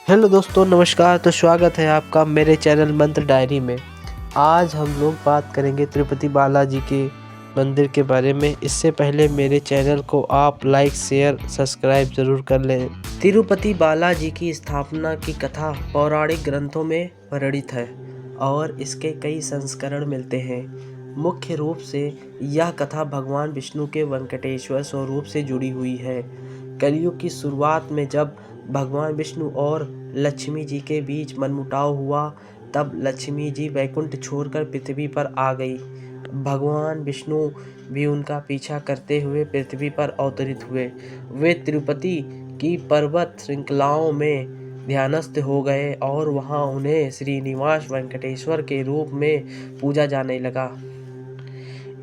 Hello दोस्तों, नमस्कार। तो स्वागत है आपका मेरे चैनल मंत्र डायरी में। आज हम लोग बात करेंगे तिरुपति बालाजी के मंदिर के बारे में। इससे पहले मेरे चैनल को आप लाइक, शेयर, सब्सक्राइब ज़रूर कर लें। तिरुपति बालाजी की स्थापना की कथा पौराणिक ग्रंथों में वर्णित है और इसके कई संस्करण मिलते हैं। मुख्य रूप से यह कथा भगवान विष्णु के वेंकटेश्वर स्वरूप से जुड़ी हुई है। कलयुग की शुरुआत में जब भगवान विष्णु और लक्ष्मी जी के बीच मनमुटाव हुआ, तब लक्ष्मी जी वैकुंठ छोड़कर पृथ्वी पर आ गई। भगवान विष्णु भी उनका पीछा करते हुए पृथ्वी पर अवतरित हुए। वे तिरुपति की पर्वत श्रृंखलाओं में ध्यानस्थ हो गए और वहां उन्हें श्रीनिवास वेंकटेश्वर के रूप में पूजा जाने लगा।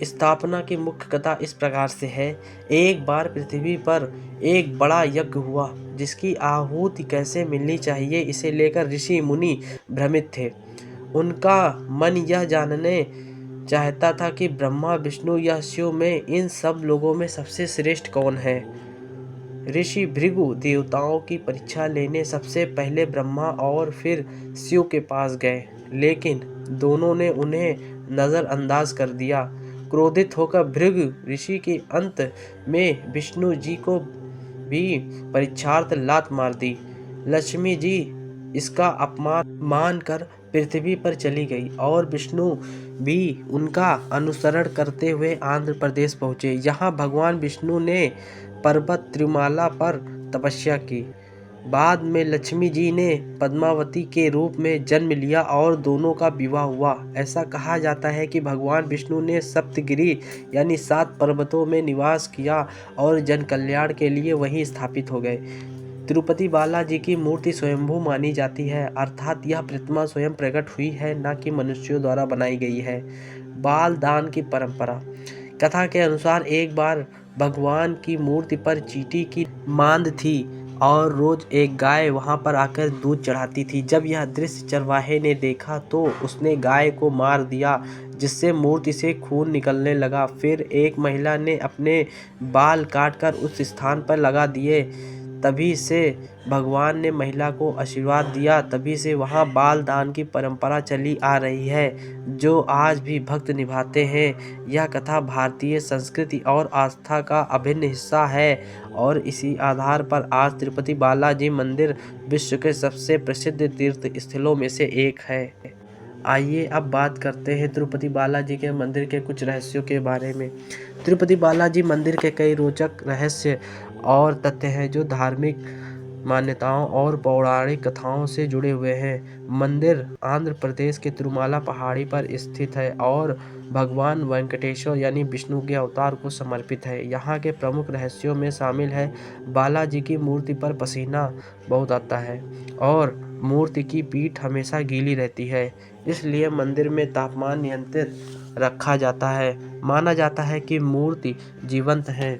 स्थापना की मुख्य कथा इस प्रकार से है। एक बार पृथ्वी पर एक बड़ा यज्ञ हुआ, जिसकी आहुति कैसे मिलनी चाहिए इसे लेकर ऋषि मुनि भ्रमित थे। उनका मन यह जानने चाहता था कि ब्रह्मा, विष्णु या शिव में इन सब लोगों में सबसे श्रेष्ठ कौन है। ऋषि भृगु देवताओं की परीक्षा लेने सबसे पहले ब्रह्मा और फिर शिव के पास गए, लेकिन दोनों ने उन्हें नजरअंदाज कर दिया। क्रोधित होकर भृगु ऋषि के अंत में विष्णु जी को भी परीक्षार्थ लात मार दी। लक्ष्मी जी इसका अपमान मानकर पृथ्वी पर चली गई और विष्णु भी उनका अनुसरण करते हुए आंध्र प्रदेश पहुँचे। यहाँ भगवान विष्णु ने पर्वत त्रिमाला पर तपस्या की। बाद में लक्ष्मी जी ने पद्मावती के रूप में जन्म लिया और दोनों का विवाह हुआ। ऐसा कहा जाता है कि भगवान विष्णु ने सप्तगिरी यानी 7 पर्वतों में निवास किया और जन कल्याण के लिए वहीं स्थापित हो गए। तिरुपति बालाजी की मूर्ति स्वयंभू मानी जाती है, अर्थात यह प्रतिमा स्वयं प्रकट हुई है, न कि मनुष्यों द्वारा बनाई गई है। बाल दान की परंपरा। कथा के अनुसार एक बार भगवान की मूर्ति पर चींटी की मांद थी और रोज एक गाय वहां पर आकर दूध चढ़ाती थी। जब यह दृश्य चरवाहे ने देखा तो उसने गाय को मार दिया, जिससे मूर्ति से खून निकलने लगा। फिर एक महिला ने अपने बाल काटकर उस स्थान पर लगा दिए। तभी से भगवान ने महिला को आशीर्वाद दिया। तभी से वहाँ बाल दान की परंपरा चली आ रही है, जो आज भी भक्त निभाते हैं। यह कथा भारतीय संस्कृति और आस्था का अभिन्न हिस्सा है और इसी आधार पर आज तिरुपति बालाजी मंदिर विश्व के सबसे प्रसिद्ध तीर्थ स्थलों में से एक है। आइए अब बात करते हैं तिरुपति बालाजी के मंदिर के कुछ रहस्यों के बारे में। तिरुपति बालाजी मंदिर के कई रोचक रहस्य और तथ्य हैं जो धार्मिक मान्यताओं और पौराणिक कथाओं से जुड़े हुए हैं। मंदिर आंध्र प्रदेश के तिरुमाला पहाड़ी पर स्थित है और भगवान वेंकटेश्वर यानी विष्णु के अवतार को समर्पित है। यहाँ के प्रमुख रहस्यों में शामिल है बालाजी की मूर्ति पर पसीना बहुत आता है और मूर्ति की पीठ हमेशा गीली रहती है, इसलिए मंदिर में तापमान नियंत्रित रखा जाता है। माना जाता है कि मूर्ति जीवंत है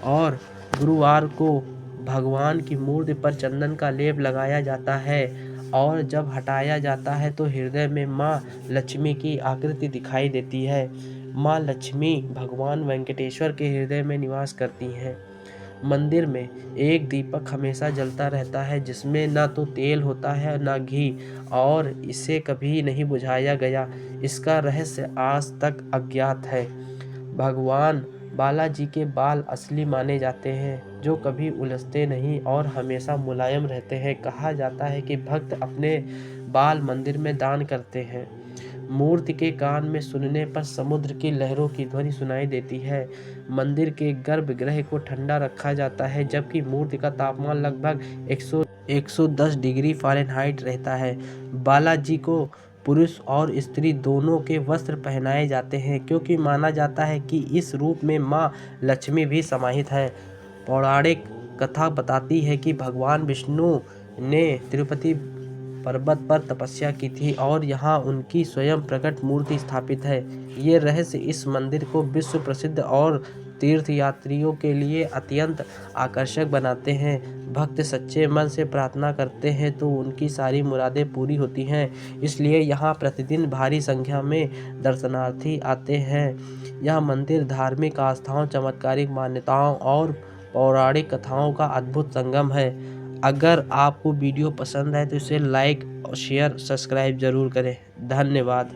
और गुरुवार को भगवान की मूर्ति पर चंदन का लेप लगाया जाता है और जब हटाया जाता है तो हृदय में माँ लक्ष्मी की आकृति दिखाई देती है। माँ लक्ष्मी भगवान वेंकटेश्वर के हृदय में निवास करती हैं। मंदिर में एक दीपक हमेशा जलता रहता है, जिसमें ना तो तेल होता है ना घी, और इसे कभी नहीं बुझाया गया। इसका रहस्य आज तक अज्ञात है। भगवान बालाजी के बाल असली माने जाते हैं, जो कभी उलझते नहीं और हमेशा मुलायम रहते हैं। कहा जाता है कि भक्त अपने बाल मंदिर में दान करते हैं। मूर्ति के कान में सुनने पर समुद्र की लहरों की ध्वनि सुनाई देती है। मंदिर के गर्भगृह को ठंडा रखा जाता है, जबकि मूर्ति का तापमान लगभग 110 डिग्री फ़ारेनहाइट रहता है। बालाजी को पुरुष और स्त्री दोनों के वस्त्र पहनाए जाते हैं, क्योंकि माना जाता है कि इस रूप में माँ लक्ष्मी भी समाहित है। पौराणिक कथा बताती है कि भगवान विष्णु ने तिरुपति पर्वत पर तपस्या की थी और यहाँ उनकी स्वयं प्रकट मूर्ति स्थापित है। ये रहस्य इस मंदिर को विश्व प्रसिद्ध और तीर्थ यात्रियों के लिए अत्यंत आकर्षक बनाते हैं। भक्त सच्चे मन से प्रार्थना करते हैं तो उनकी सारी मुरादें पूरी होती हैं, इसलिए यहाँ प्रतिदिन भारी संख्या में दर्शनार्थी आते हैं। यह मंदिर धार्मिक आस्थाओं, चमत्कारिक मान्यताओं और पौराणिक कथाओं का अद्भुत संगम है। अगर आपको वीडियो पसंद आए तो इसे लाइक और शेयर सब्सक्राइब ज़रूर करें। धन्यवाद।